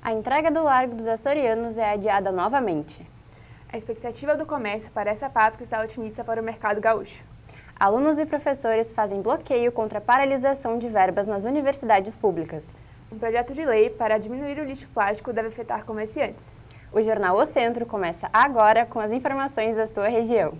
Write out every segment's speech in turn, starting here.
A entrega do Largo dos Açorianos é adiada novamente. A expectativa do comércio para essa Páscoa está otimista para o mercado gaúcho. Alunos e professores fazem bloqueio contra a paralisação de verbas nas universidades públicas. Um projeto de lei para diminuir o lixo plástico deve afetar comerciantes. O Jornal O Centro começa agora com as informações da sua região.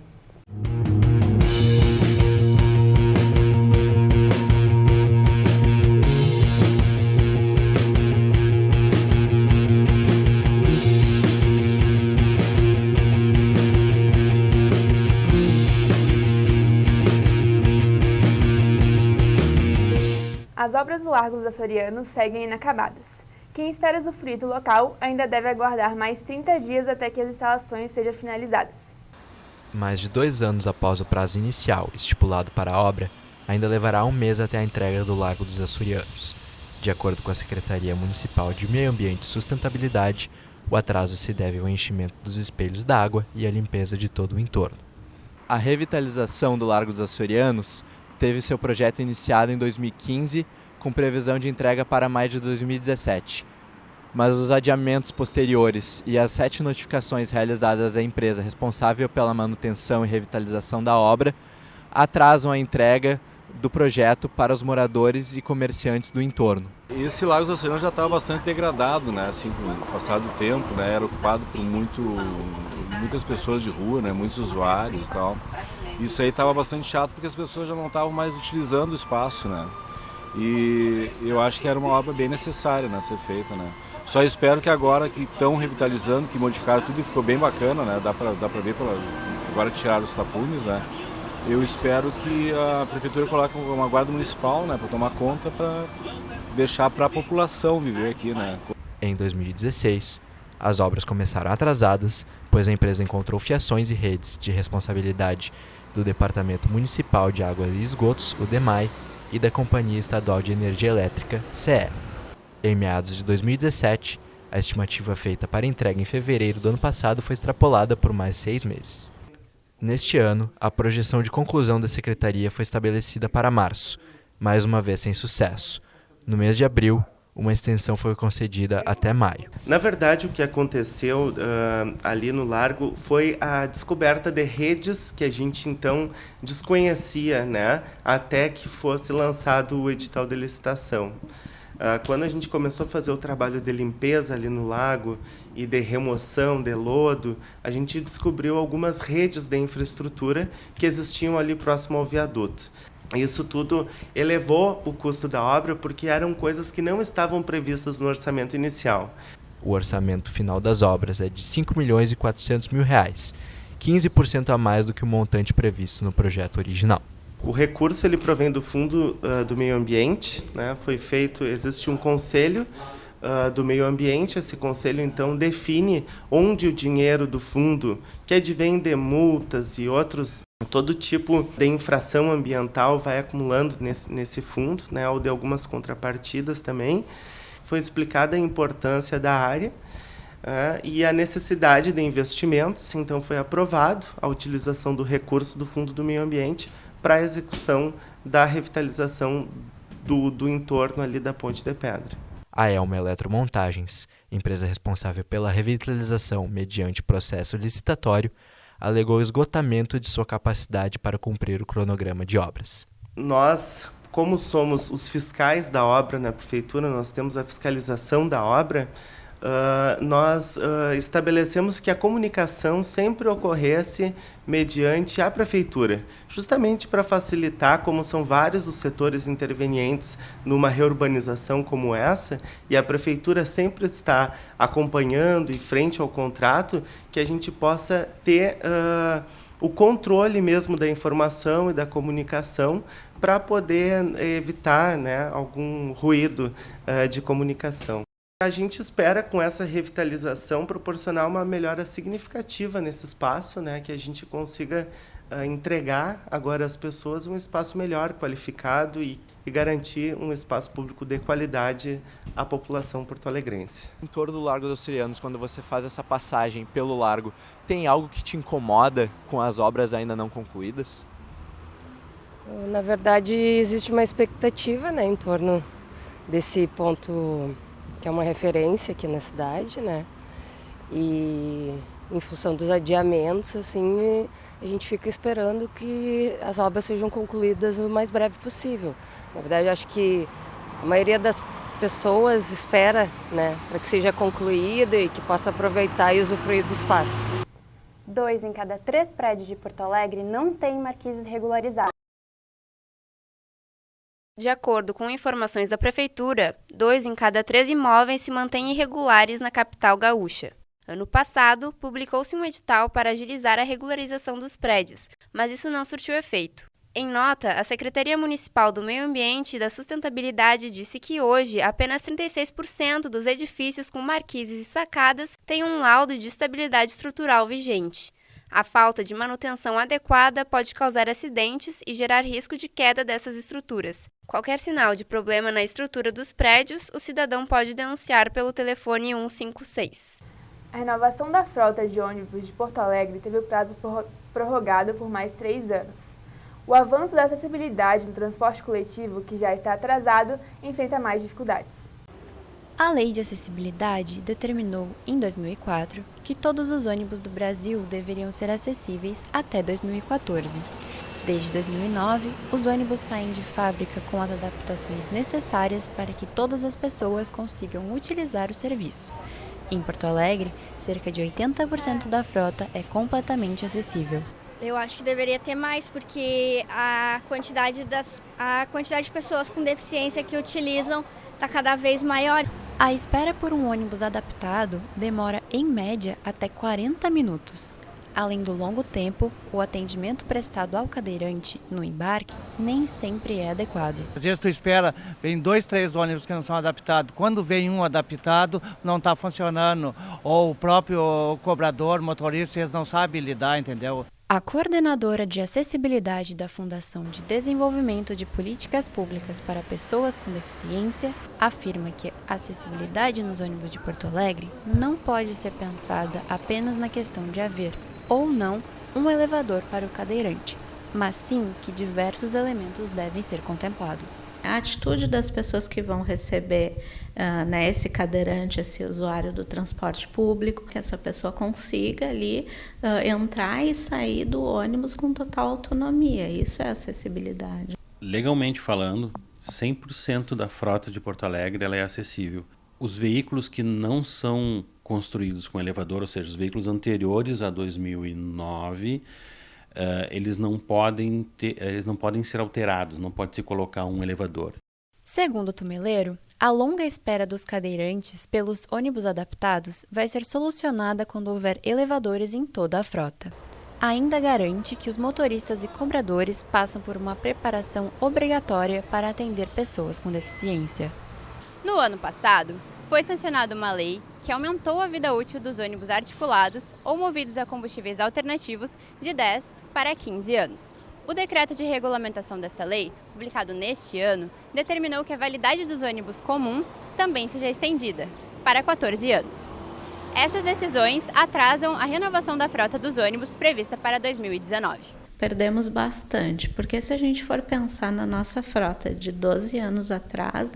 As obras do Largo dos Açorianos seguem inacabadas. Quem espera usufruir do local ainda deve aguardar mais 30 dias até que as instalações sejam finalizadas. Mais de 2 anos após o prazo inicial estipulado para a obra, ainda levará um mês até a entrega do Largo dos Açorianos. De acordo com a Secretaria Municipal de Meio Ambiente e Sustentabilidade, o atraso se deve ao enchimento dos espelhos d'água e à limpeza de todo o entorno. A revitalização do Largo dos Açorianos teve seu projeto iniciado em 2015, com previsão de entrega para maio de 2017. Mas os adiamentos posteriores e as 7 notificações realizadas à empresa responsável pela manutenção e revitalização da obra atrasam a entrega do projeto para os moradores e comerciantes do entorno. Esse Largo dos Açorianos já estava bastante degradado, né? Assim, com o passar do tempo, né? Era ocupado por muitas pessoas de rua, né? Muitos usuários e tal. Isso aí estava bastante chato porque as pessoas já não estavam mais utilizando o espaço, né? E eu acho que era uma obra bem necessária, né, ser feita, né? Só espero que agora que estão revitalizando, que modificaram tudo e ficou bem bacana, né? Dá pra ver agora que tiraram os tapumes, né? Eu espero que a prefeitura coloque uma guarda municipal, né, para tomar conta, para deixar para a população viver aqui, né? Em 2016, as obras começaram atrasadas, pois a empresa encontrou fiações e redes de responsabilidade do Departamento Municipal de Água e Esgotos, o DEMAI, e da Companhia Estadual de Energia Elétrica, CE. Em meados de 2017, a estimativa feita para entrega em fevereiro do ano passado foi extrapolada por mais 6 meses. Neste ano, a projeção de conclusão da Secretaria foi estabelecida para março, mais uma vez sem sucesso. No mês de abril, uma extensão foi concedida até maio. Na verdade, o que aconteceu ali no Largo foi a descoberta de redes que a gente então desconhecia, né, até que fosse lançado o edital de licitação. Quando a gente começou a fazer o trabalho de limpeza ali no lago e de remoção de lodo, a gente descobriu algumas redes de infraestrutura que existiam ali próximo ao viaduto. Isso tudo elevou o custo da obra porque eram coisas que não estavam previstas no orçamento inicial. O orçamento final das obras é de R$ 5.400.000, 15% a mais do que o montante previsto no projeto original. O recurso ele provém do Fundo do Meio Ambiente, né? Existe um conselho do meio ambiente. Esse conselho então define onde o dinheiro do fundo, que advém de multas e todo tipo de infração ambiental, vai acumulando nesse fundo, né, ou de algumas contrapartidas também. Foi explicada a importância da área e a necessidade de investimentos, então foi aprovado a utilização do recurso do Fundo do Meio Ambiente para a execução da revitalização do entorno ali da Ponte de Pedra. A Elma Eletromontagens, empresa responsável pela revitalização mediante processo licitatório, alegou esgotamento de sua capacidade para cumprir o cronograma de obras. Nós, como somos os fiscais da obra na prefeitura, nós temos a fiscalização da obra, nós estabelecemos que a comunicação sempre ocorresse mediante a prefeitura, justamente para facilitar, como são vários os setores intervenientes numa reurbanização como essa, e a prefeitura sempre está acompanhando e frente ao contrato, que a gente possa ter o controle mesmo da informação e da comunicação para poder evitar, né, algum ruído de comunicação. A gente espera, com essa revitalização, proporcionar uma melhora significativa nesse espaço, né, que a gente consiga entregar agora às pessoas um espaço melhor, qualificado e garantir um espaço público de qualidade à população porto-alegrense. Em torno do Largo dos Açorianos, quando você faz essa passagem pelo largo, tem algo que te incomoda com as obras ainda não concluídas? Na verdade, existe uma expectativa, né, em torno desse ponto que é uma referência aqui na cidade, né? E em função dos adiamentos, assim, a gente fica esperando que as obras sejam concluídas o mais breve possível. Na verdade, eu acho que a maioria das pessoas espera, né, para que seja concluída e que possa aproveitar e usufruir do espaço. 2 em cada 3 prédios de Porto Alegre não têm marquises regularizadas. De acordo com informações da Prefeitura, 2 em cada 3 imóveis se mantêm irregulares na capital gaúcha. Ano passado, publicou-se um edital para agilizar a regularização dos prédios, mas isso não surtiu efeito. Em nota, a Secretaria Municipal do Meio Ambiente e da Sustentabilidade disse que hoje apenas 36% dos edifícios com marquises e sacadas têm um laudo de estabilidade estrutural vigente. A falta de manutenção adequada pode causar acidentes e gerar risco de queda dessas estruturas. Qualquer sinal de problema na estrutura dos prédios, o cidadão pode denunciar pelo telefone 156. A renovação da frota de ônibus de Porto Alegre teve o prazo prorrogado por mais 3 anos. O avanço da acessibilidade no transporte coletivo, que já está atrasado, enfrenta mais dificuldades. A Lei de Acessibilidade determinou, em 2004, que todos os ônibus do Brasil deveriam ser acessíveis até 2014. Desde 2009, os ônibus saem de fábrica com as adaptações necessárias para que todas as pessoas consigam utilizar o serviço. Em Porto Alegre, cerca de 80% da frota é completamente acessível. Eu acho que deveria ter mais, porque a quantidade de pessoas com deficiência que utilizam está cada vez maior. A espera por um ônibus adaptado demora, em média, até 40 minutos. Além do longo tempo, o atendimento prestado ao cadeirante no embarque nem sempre é adequado. Às vezes tu espera, vem 2, 3 ônibus que não são adaptados. Quando vem um adaptado, não está funcionando. Ou o próprio cobrador, motorista, eles não sabem lidar, entendeu? A coordenadora de acessibilidade da Fundação de Desenvolvimento de Políticas Públicas para Pessoas com Deficiência afirma que a acessibilidade nos ônibus de Porto Alegre não pode ser pensada apenas na questão de haver ou não um elevador para o cadeirante, mas sim que diversos elementos devem ser contemplados. A atitude das pessoas que vão receber esse cadeirante, esse usuário do transporte público, que essa pessoa consiga ali entrar e sair do ônibus com total autonomia. Isso é acessibilidade. Legalmente falando, 100% da frota de Porto Alegre ela é acessível. Os veículos que não são construídos com elevador, ou seja, os veículos anteriores a 2009, eles não podem ser alterados, não pode se colocar um elevador. Segundo o Tumeleiro, a longa espera dos cadeirantes pelos ônibus adaptados vai ser solucionada quando houver elevadores em toda a frota. Ainda garante que os motoristas e cobradores passam por uma preparação obrigatória para atender pessoas com deficiência. No ano passado, foi sancionada uma lei que aumentou a vida útil dos ônibus articulados ou movidos a combustíveis alternativos de 10 para 15 anos. O decreto de regulamentação dessa lei, publicado neste ano, determinou que a validade dos ônibus comuns também seja estendida para 14 anos. Essas decisões atrasam a renovação da frota dos ônibus prevista para 2019. Perdemos bastante, porque se a gente for pensar na nossa frota de 12 anos atrás,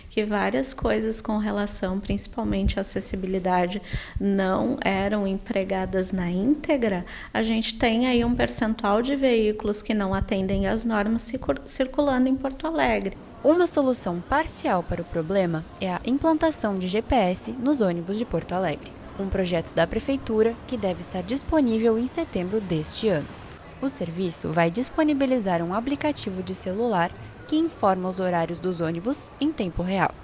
que várias coisas com relação principalmente à acessibilidade não eram empregadas na íntegra, a gente tem aí um percentual de veículos que não atendem às normas circulando em Porto Alegre. Uma solução parcial para o problema é a implantação de GPS nos ônibus de Porto Alegre, um projeto da Prefeitura que deve estar disponível em setembro deste ano. O serviço vai disponibilizar um aplicativo de celular que informa os horários dos ônibus em tempo real.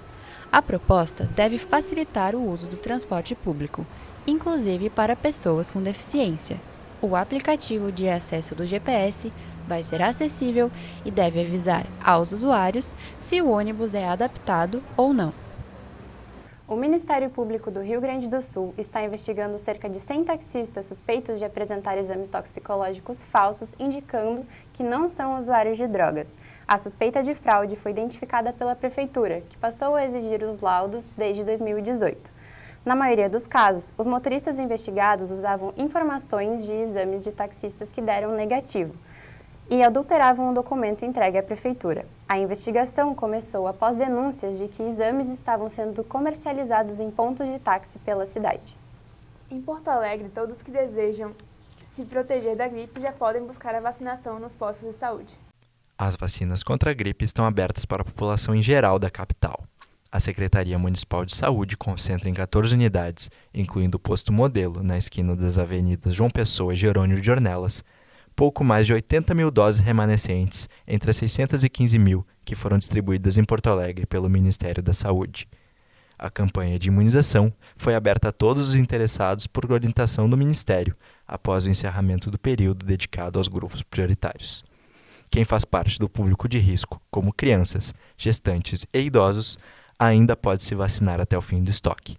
A proposta deve facilitar o uso do transporte público, inclusive para pessoas com deficiência. O aplicativo de acesso do GPS vai ser acessível e deve avisar aos usuários se o ônibus é adaptado ou não. O Ministério Público do Rio Grande do Sul está investigando cerca de 100 taxistas suspeitos de apresentar exames toxicológicos falsos, indicando que não são usuários de drogas. A suspeita de fraude foi identificada pela Prefeitura, que passou a exigir os laudos desde 2018. Na maioria dos casos, os motoristas investigados usavam informações de exames de taxistas que deram negativo. e adulteravam o documento entregue à Prefeitura. A investigação começou após denúncias de que exames estavam sendo comercializados em pontos de táxi pela cidade. Em Porto Alegre, todos que desejam se proteger da gripe já podem buscar a vacinação nos postos de saúde. As vacinas contra a gripe estão abertas para a população em geral da capital. A Secretaria Municipal de Saúde concentra em 14 unidades, incluindo o posto Modelo, na esquina das avenidas João Pessoa e Jerônimo de Ornelas, pouco mais de 80 mil doses remanescentes entre as 615 mil que foram distribuídas em Porto Alegre pelo Ministério da Saúde. A campanha de imunização foi aberta a todos os interessados por orientação do Ministério, após o encerramento do período dedicado aos grupos prioritários. Quem faz parte do público de risco, como crianças, gestantes e idosos, ainda pode se vacinar até o fim do estoque.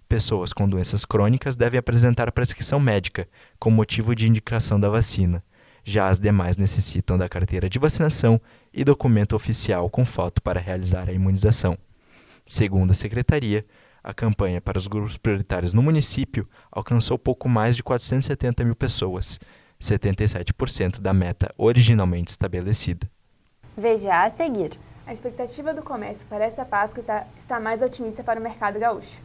Pessoas com doenças crônicas devem apresentar prescrição médica com motivo de indicação da vacina. Já as demais necessitam da carteira de vacinação e documento oficial com foto para realizar a imunização. Segundo a Secretaria, a campanha para os grupos prioritários no município alcançou pouco mais de 470 mil pessoas, 77% da meta originalmente estabelecida. Veja a seguir. A expectativa do comércio para essa Páscoa está mais otimista para o mercado gaúcho.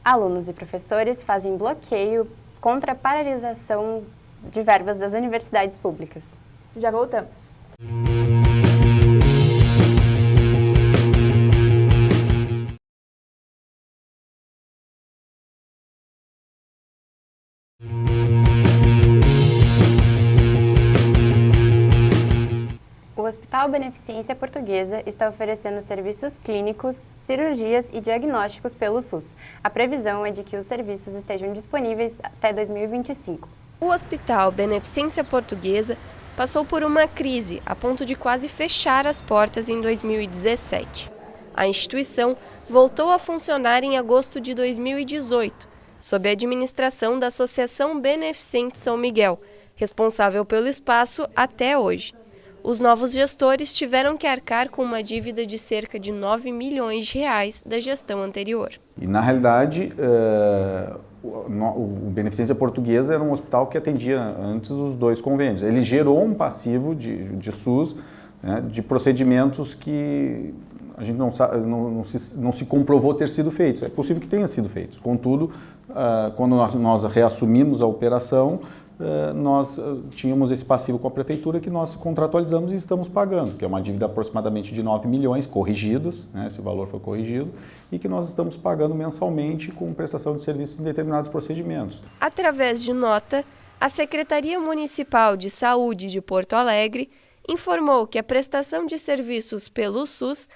Alunos e professores fazem bloqueio contra a paralisação de verbas das universidades públicas. Já voltamos. O Hospital Beneficência Portuguesa está oferecendo serviços clínicos, cirurgias e diagnósticos pelo SUS. A previsão é de que os serviços estejam disponíveis até 2025. O Hospital Beneficência Portuguesa passou por uma crise a ponto de quase fechar as portas em 2017. A instituição voltou a funcionar em agosto de 2018, sob a administração da Associação Beneficente São Miguel, responsável pelo espaço até hoje. Os novos gestores tiveram que arcar com uma dívida de cerca de 9 milhões de reais da gestão anterior. E, na realidade, o Beneficência Portuguesa era um hospital que atendia antes os 2 convênios. Ele gerou um passivo de SUS, né, de procedimentos que a gente não se comprovou ter sido feitos. É possível que tenha sido feitos. Contudo, quando nós reassumimos a operação, nós tínhamos esse passivo com a Prefeitura que nós contratualizamos e estamos pagando, que é uma dívida aproximadamente de 9 milhões corrigidos, né, esse valor foi corrigido, e que nós estamos pagando mensalmente com prestação de serviços em determinados procedimentos. Através de nota, a Secretaria Municipal de Saúde de Porto Alegre informou que a prestação de serviços pelo SUS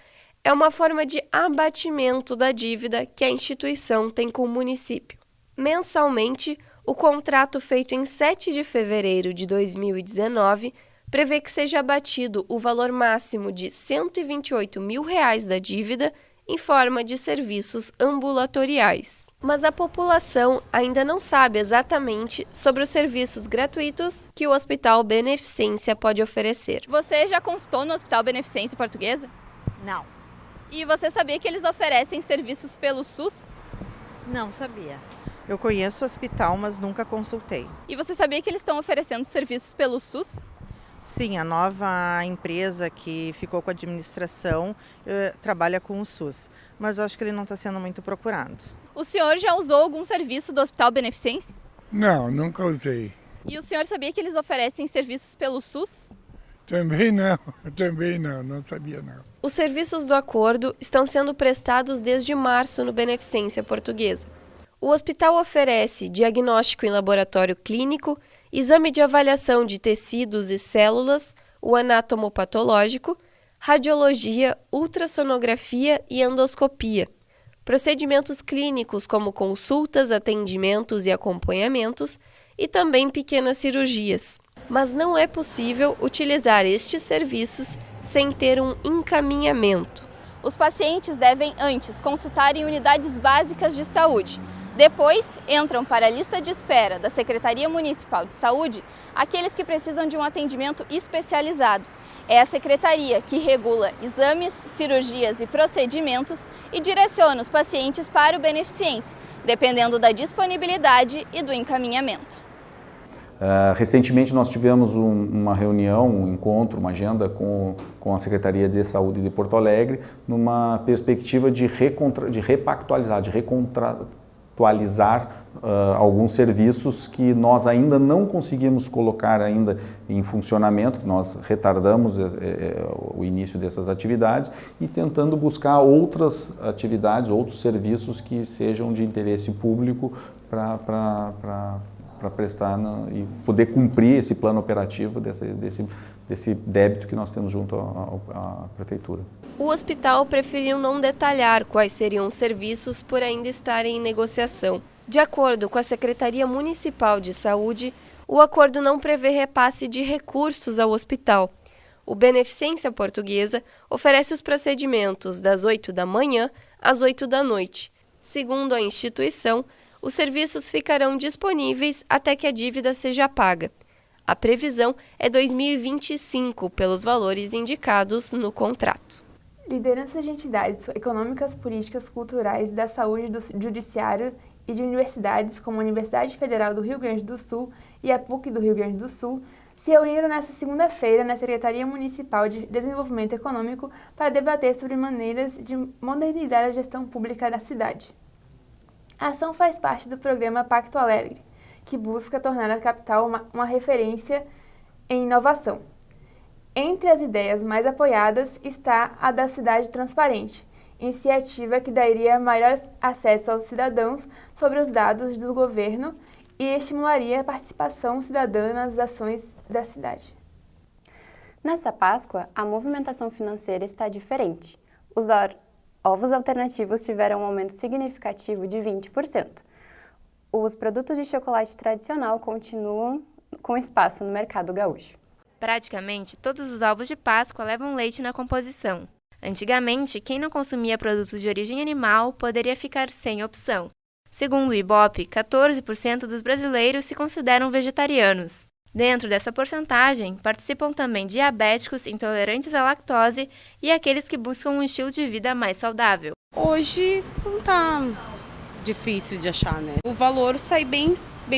é uma forma de abatimento da dívida que a instituição tem com o município. Mensalmente, o contrato feito em 7 de fevereiro de 2019 prevê que seja abatido o valor máximo de R$ 128 mil da dívida em forma de serviços ambulatoriais. Mas a população ainda não sabe exatamente sobre os serviços gratuitos que o Hospital Beneficência pode oferecer. Você já consultou no Hospital Beneficência Portuguesa? Não. E você sabia que eles oferecem serviços pelo SUS? Não sabia. Eu conheço o hospital, mas nunca consultei. E você sabia que eles estão oferecendo serviços pelo SUS? Sim, a nova empresa que ficou com a administração trabalha com o SUS, mas eu acho que ele não está sendo muito procurado. O senhor já usou algum serviço do Hospital Beneficência? Não, nunca usei. E o senhor sabia que eles oferecem serviços pelo SUS? Também não sabia não. Os serviços do acordo estão sendo prestados desde março no Beneficência Portuguesa. O hospital oferece diagnóstico em laboratório clínico, exame de avaliação de tecidos e células, o anatomopatológico, radiologia, ultrassonografia e endoscopia, procedimentos clínicos como consultas, atendimentos e acompanhamentos e também pequenas cirurgias. Mas não é possível utilizar estes serviços sem ter um encaminhamento. Os pacientes devem antes consultar em unidades básicas de saúde. Depois, entram para a lista de espera da Secretaria Municipal de Saúde aqueles que precisam de um atendimento especializado. É a secretaria que regula exames, cirurgias e procedimentos e direciona os pacientes para o Beneficência, dependendo da disponibilidade e do encaminhamento. Recentemente nós tivemos uma reunião, um encontro, uma agenda com a Secretaria de Saúde de Porto Alegre, numa perspectiva de repactualizar, de recontratualizar alguns serviços que nós ainda não conseguimos colocar ainda em funcionamento, que nós retardamos o início dessas atividades e tentando buscar outras atividades, outros serviços que sejam de interesse público para prestar e poder cumprir esse plano operativo desse débito que nós temos junto à Prefeitura. O hospital preferiu não detalhar quais seriam os serviços por ainda estarem em negociação. De acordo com a Secretaria Municipal de Saúde, o acordo não prevê repasse de recursos ao hospital. O Beneficência Portuguesa oferece os procedimentos das 8 da manhã às 8 da noite. Segundo a instituição, os serviços ficarão disponíveis até que a dívida seja paga. A previsão é 2025, pelos valores indicados no contrato. Lideranças de entidades econômicas, políticas, culturais, da saúde, do judiciário e de universidades como a Universidade Federal do Rio Grande do Sul e a PUC do Rio Grande do Sul se reuniram nesta segunda-feira na Secretaria Municipal de Desenvolvimento Econômico para debater sobre maneiras de modernizar a gestão pública da cidade. A ação faz parte do programa Pacto Alegre, que busca tornar a capital uma referência em inovação. Entre as ideias mais apoiadas está a da Cidade Transparente, iniciativa que daria maior acesso aos cidadãos sobre os dados do governo e estimularia a participação cidadã nas ações da cidade. Nessa Páscoa, a movimentação financeira está diferente. Os ovos alternativos tiveram um aumento significativo de 20%. Os produtos de chocolate tradicional continuam com espaço no mercado gaúcho. Praticamente todos os ovos de Páscoa levam leite na composição. Antigamente, quem não consumia produtos de origem animal poderia ficar sem opção. Segundo o Ibope, 14% dos brasileiros se consideram vegetarianos. Dentro dessa porcentagem, participam também diabéticos, intolerantes à lactose e aqueles que buscam um estilo de vida mais saudável. Hoje não tá difícil de achar, né? O valor sai bem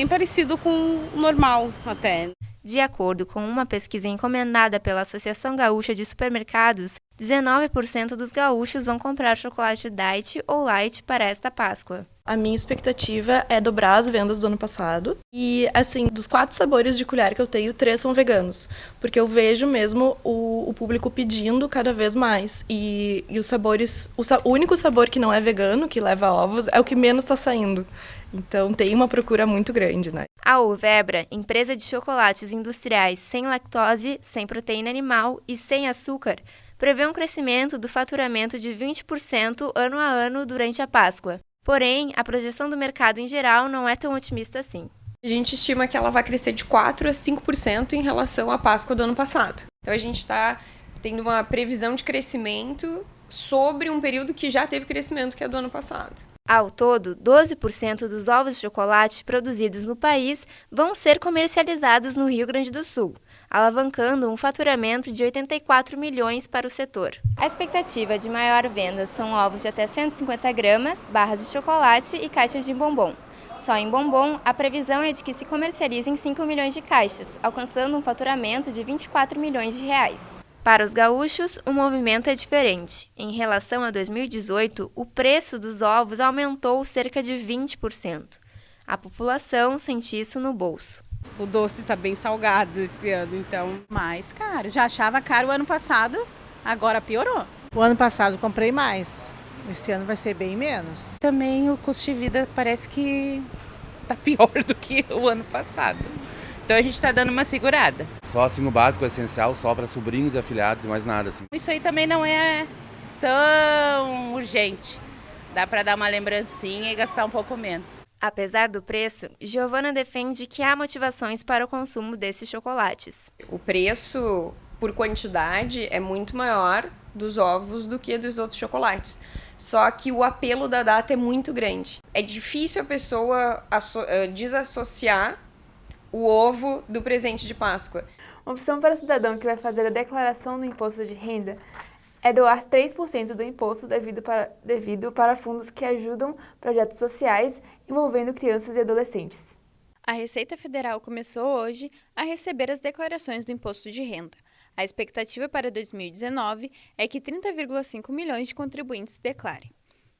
parecido com o normal até. De acordo com uma pesquisa encomendada pela Associação Gaúcha de Supermercados, 19% dos gaúchos vão comprar chocolate diet ou light para esta Páscoa. A minha expectativa é dobrar as vendas do ano passado. E, assim, dos 4 sabores de colher que eu tenho, 3 são veganos. Porque eu vejo mesmo o público pedindo cada vez mais. E os sabores... O único sabor que não é vegano, que leva ovos, é o que menos está saindo. Então, tem uma procura muito grande, né? A Uvebra, empresa de chocolates industriais sem lactose, sem proteína animal e sem açúcar, prevê um crescimento do faturamento de 20% ano a ano durante a Páscoa. Porém, a projeção do mercado em geral não é tão otimista assim. A gente estima que ela vai crescer de 4% a 5% em relação à Páscoa do ano passado. Então, a gente está tendo uma previsão de crescimento sobre um período que já teve crescimento, que é do ano passado. Ao todo, 12% dos ovos de chocolate produzidos no país vão ser comercializados no Rio Grande do Sul, alavancando um faturamento de 84 milhões para o setor. A expectativa de maior venda são ovos de até 150 gramas, barras de chocolate e caixas de bombom. Só em bombom, a previsão é de que se comercializem 5 milhões de caixas, alcançando um faturamento de 24 milhões de reais. Para os gaúchos, o movimento é diferente. Em relação a 2018, o preço dos ovos aumentou cerca de 20%. A população sente isso no bolso. O doce está bem salgado esse ano, então... Mais caro. Já achava caro o ano passado, agora piorou. O ano passado comprei mais. Esse ano vai ser bem menos. Também o custo de vida parece que está pior do que o ano passado. Então a gente está dando uma segurada. Só assim o básico, o essencial, só para sobrinhos e afilhados e mais nada assim. Isso aí também não é tão urgente. Dá para dar uma lembrancinha e gastar um pouco menos. Apesar do preço, Giovana defende que há motivações para o consumo desses chocolates. O preço por quantidade é muito maior dos ovos do que dos outros chocolates. Só que o apelo da data é muito grande. É difícil a pessoa desassociar o ovo do presente de Páscoa. Uma opção para o cidadão que vai fazer a declaração do imposto de renda é doar 3% do imposto devido para fundos que ajudam projetos sociais envolvendo crianças e adolescentes. A Receita Federal começou hoje a receber as declarações do Imposto de Renda. A expectativa para 2019 é que 30,5 milhões de contribuintes declarem.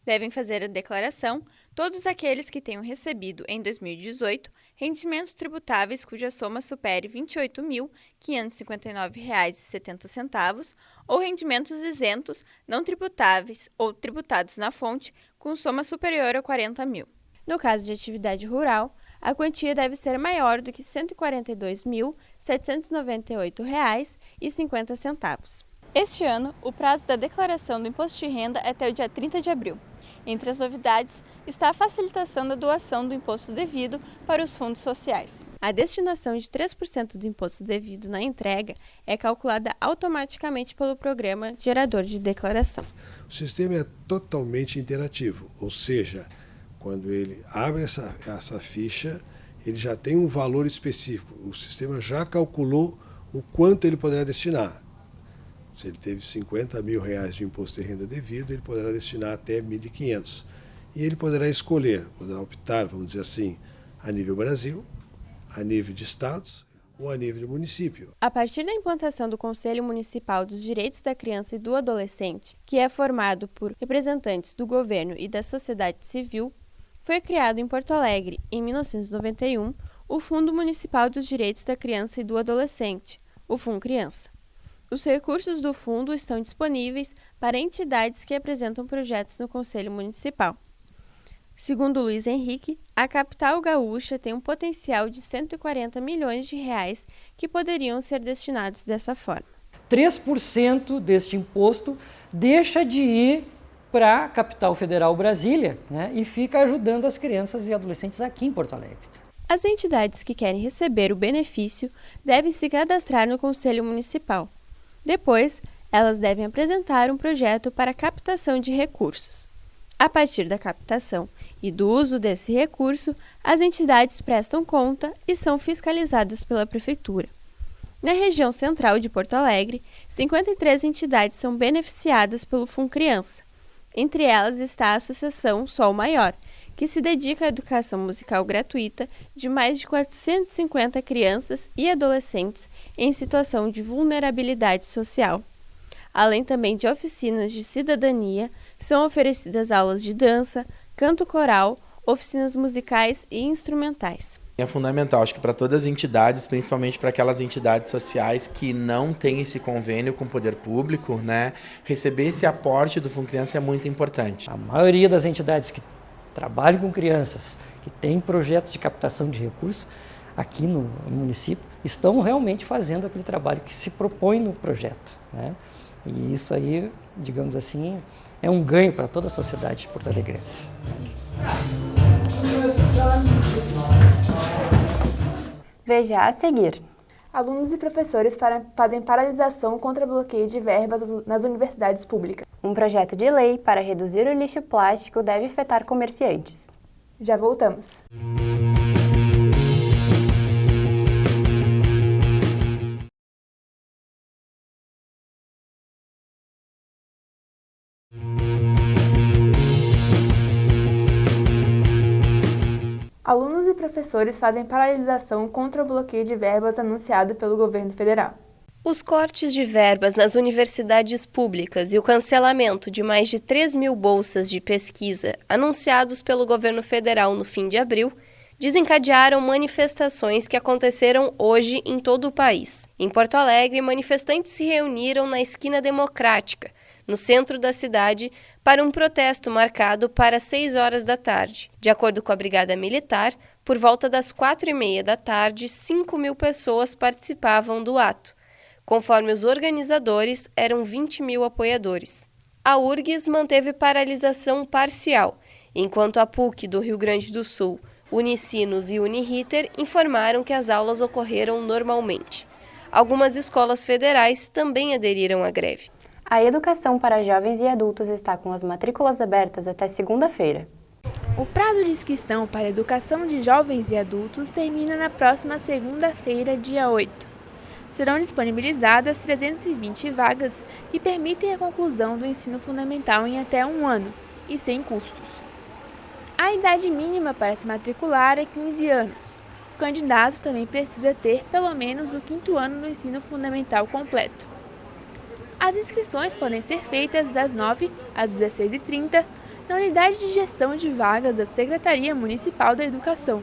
Devem fazer a declaração todos aqueles que tenham recebido, em 2018, rendimentos tributáveis cuja soma supere R$ 28.559,70 ou rendimentos isentos, não tributáveis ou tributados na fonte, com soma superior a R$ 40 mil. No caso de atividade rural, a quantia deve ser maior do que R$ 142.798,50. Este ano, o prazo da declaração do Imposto de Renda é até o dia 30 de abril. Entre as novidades está a facilitação da doação do imposto devido para os fundos sociais. A destinação de 3% do imposto devido na entrega é calculada automaticamente pelo programa gerador de declaração. O sistema é totalmente interativo, ou seja, quando ele abre essa ficha, ele já tem um valor específico. O sistema já calculou o quanto ele poderá destinar. Se ele teve R$50 mil de imposto de renda devido, ele poderá destinar até R$1.500. E ele poderá escolher, poderá optar, vamos dizer assim, a nível Brasil, a nível de estados ou a nível de município. A partir da implantação do Conselho Municipal dos Direitos da Criança e do Adolescente, que é formado por representantes do governo e da sociedade civil, foi criado em Porto Alegre, em 1991, o Fundo Municipal dos Direitos da Criança e do Adolescente, o FUNCriança. Os recursos do fundo estão disponíveis para entidades que apresentam projetos no Conselho Municipal. Segundo Luiz Henrique, a capital gaúcha tem um potencial de R$140 milhões que poderiam ser destinados dessa forma. 3% deste imposto deixa de ir para a capital federal Brasília, né, e fica ajudando as crianças e adolescentes aqui em Porto Alegre. As entidades que querem receber o benefício devem se cadastrar no Conselho Municipal. Depois, elas devem apresentar um projeto para captação de recursos. A partir da captação e do uso desse recurso, as entidades prestam conta e são fiscalizadas pela Prefeitura. Na região central de Porto Alegre, 53 entidades são beneficiadas pelo FUNCriança. Entre elas está a Associação Sol Maior, que se dedica à educação musical gratuita de mais de 450 crianças e adolescentes em situação de vulnerabilidade social. Além também de oficinas de cidadania, são oferecidas aulas de dança, canto coral, oficinas musicais e instrumentais. É fundamental, acho que para todas as entidades, principalmente para aquelas entidades sociais que não têm esse convênio com o poder público, né, receber esse aporte do FUNCriança é muito importante. A maioria das entidades que trabalham com crianças, que têm projetos de captação de recursos aqui no município, estão realmente fazendo aquele trabalho que se propõe no projeto, né? E isso aí, digamos assim, é um ganho para toda a sociedade porto-alegrense. Veja a seguir. Alunos e professores fazem paralisação contra bloqueio de verbas nas universidades públicas. Um projeto de lei para reduzir o lixo plástico deve afetar comerciantes. Já voltamos. Alunos e professores fazem paralisação contra o bloqueio de verbas anunciado pelo governo federal. Os cortes de verbas nas universidades públicas e o cancelamento de mais de 3 mil bolsas de pesquisa anunciados pelo governo federal no fim de abril desencadearam manifestações que aconteceram hoje em todo o país. Em Porto Alegre, manifestantes se reuniram na Esquina Democrática, no centro da cidade, para um protesto marcado para 6 horas da tarde. De acordo com a Brigada Militar, por volta das 4h30 da tarde, 5 mil pessoas participavam do ato. Conforme os organizadores, eram 20 mil apoiadores. A URGS manteve paralisação parcial, enquanto a PUC do Rio Grande do Sul, Unicinos e Uniriter informaram que as aulas ocorreram normalmente. Algumas escolas federais também aderiram à greve. A educação para jovens e adultos está com as matrículas abertas até segunda-feira. O prazo de inscrição para a educação de jovens e adultos termina na próxima segunda-feira, dia 8. Serão disponibilizadas 320 vagas que permitem a conclusão do ensino fundamental em até 1 ano e sem custos. A idade mínima para se matricular é 15 anos. o candidato também precisa ter pelo menos o 5º ano do ensino fundamental completo. As inscrições podem ser feitas das 9 às 16h30 na Unidade de Gestão de Vagas da Secretaria Municipal da Educação,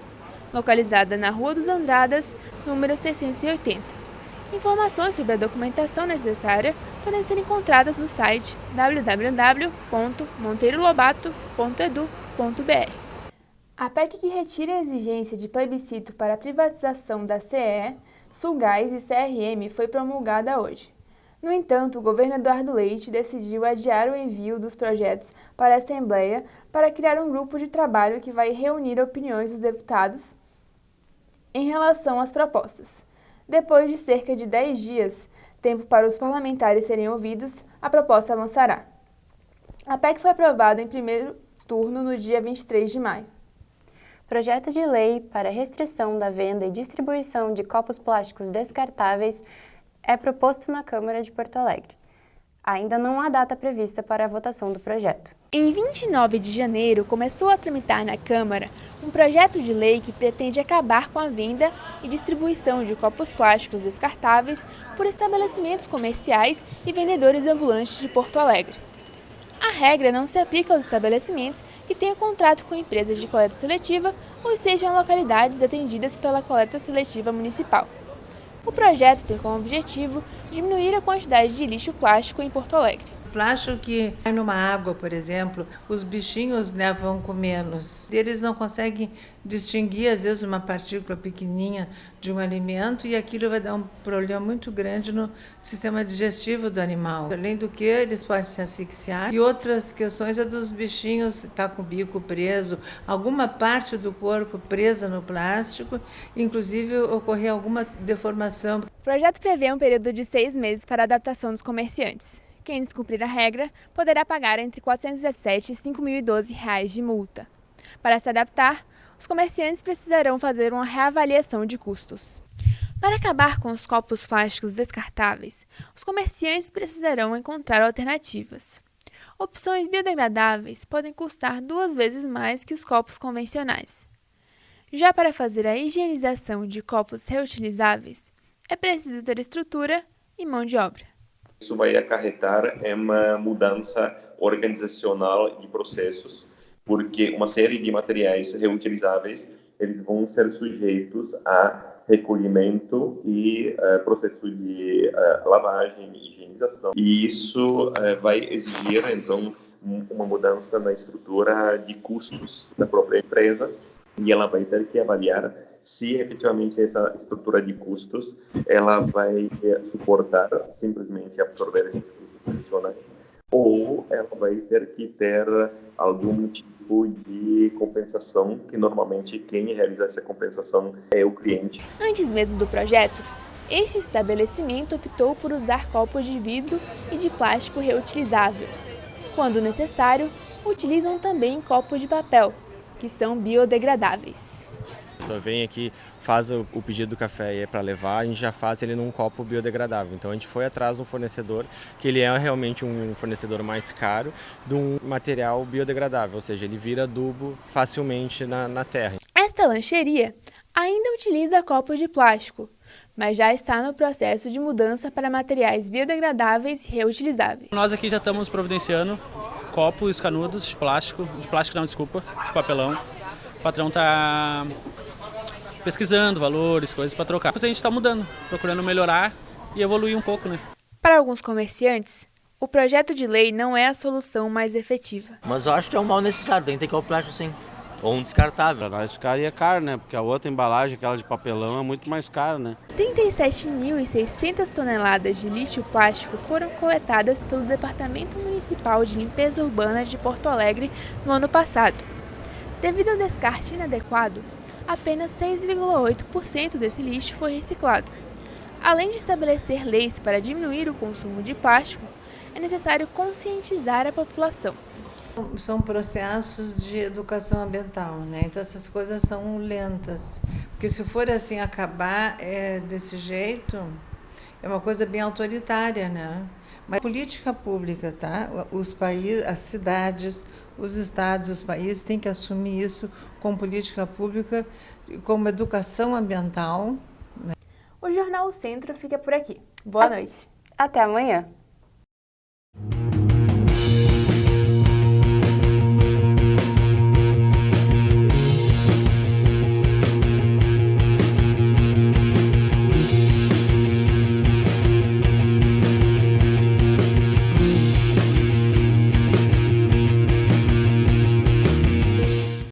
localizada na Rua dos Andradas, número 680. Informações sobre a documentação necessária podem ser encontradas no site www.monteirolobato.edu.br. A PEC que retira a exigência de plebiscito para a privatização da CE, Sulgás e CRM foi promulgada hoje. No entanto, o governo Eduardo Leite decidiu adiar o envio dos projetos para a Assembleia para criar um grupo de trabalho que vai reunir opiniões dos deputados em relação às propostas. Depois de cerca de 10 dias, tempo para os parlamentares serem ouvidos, a proposta avançará. A PEC foi aprovada em primeiro turno no dia 23 de maio. Projeto de lei para restrição da venda e distribuição de copos plásticos descartáveis é proposto na Câmara de Porto Alegre. Ainda não há data prevista para a votação do projeto. Em 29 de janeiro, começou a tramitar na Câmara um projeto de lei que pretende acabar com a venda e distribuição de copos plásticos descartáveis por estabelecimentos comerciais e vendedores ambulantes de Porto Alegre. A regra não se aplica aos estabelecimentos que tenham contrato com empresas de coleta seletiva ou sejam localidades atendidas pela coleta seletiva municipal. O projeto tem como objetivo diminuir a quantidade de lixo plástico em Porto Alegre. O plástico que cai numa água, por exemplo, os bichinhos vão com menos. Eles não conseguem distinguir, às vezes, uma partícula pequenininha de um alimento e aquilo vai dar um problema muito grande no sistema digestivo do animal. Além do que, eles podem se asfixiar. E outras questões é dos bichinhos estar com o bico preso, alguma parte do corpo presa no plástico, inclusive ocorrer alguma deformação. O projeto prevê um período de 6 meses para a adaptação dos comerciantes. Quem descumprir a regra poderá pagar entre R$ 417 e R$ 5.012 de multa. Para se adaptar, os comerciantes precisarão fazer uma reavaliação de custos. Para acabar com os copos plásticos descartáveis, os comerciantes precisarão encontrar alternativas. Opções biodegradáveis podem custar 2 vezes mais que os copos convencionais. Já para fazer a higienização de copos reutilizáveis, é preciso ter estrutura e mão de obra. Isso vai acarretar uma mudança organizacional de processos, porque uma série de materiais reutilizáveis eles vão ser sujeitos a recolhimento e processo de lavagem e higienização. E isso vai exigir, então, uma mudança na estrutura de custos da própria empresa, e ela vai ter que avaliar se efetivamente essa estrutura de custos ela vai suportar simplesmente absorver esses custos adicionais, ou ela vai ter que ter algum tipo de compensação, que normalmente quem realiza essa compensação é o cliente. Antes mesmo do projeto, este estabelecimento optou por usar copos de vidro e de plástico reutilizável. Quando necessário, utilizam também copos de papel, que são biodegradáveis. A pessoa vem aqui, faz o pedido do café e é para levar, a gente já faz ele num copo biodegradável. Então a gente foi atrás de um fornecedor que ele é realmente um fornecedor mais caro de um material biodegradável, ou seja, ele vira adubo facilmente na terra. Esta lancheria ainda utiliza copos de plástico, mas já está no processo de mudança para materiais biodegradáveis e reutilizáveis. Nós aqui já estamos providenciando copos canudos de plástico não, desculpa, de papelão. O patrão está pesquisando valores, coisas para trocar. A gente está mudando, procurando melhorar e evoluir um pouco, né? Para alguns comerciantes, o projeto de lei não é a solução mais efetiva. Mas eu acho que é um mal necessário, tem que ter o plástico sim. Ou um descartável. Para nós ficaria caro, né? Porque a outra embalagem, aquela de papelão, é muito mais cara, né? 37.600 toneladas de lixo plástico foram coletadas pelo Departamento Municipal de Limpeza Urbana de Porto Alegre no ano passado. Devido ao descarte inadequado, apenas 6,8% desse lixo foi reciclado. Além de estabelecer leis para diminuir o consumo de plástico, é necessário conscientizar a população. São processos de educação ambiental, né? Então essas coisas são lentas, porque se for assim acabar desse jeito, é uma coisa bem autoritária, né? Mas política pública, tá? Os países, as cidades, os estados, os países têm que assumir isso com política pública, como educação ambiental. O Jornal Centro fica por aqui. Boa noite. Até amanhã.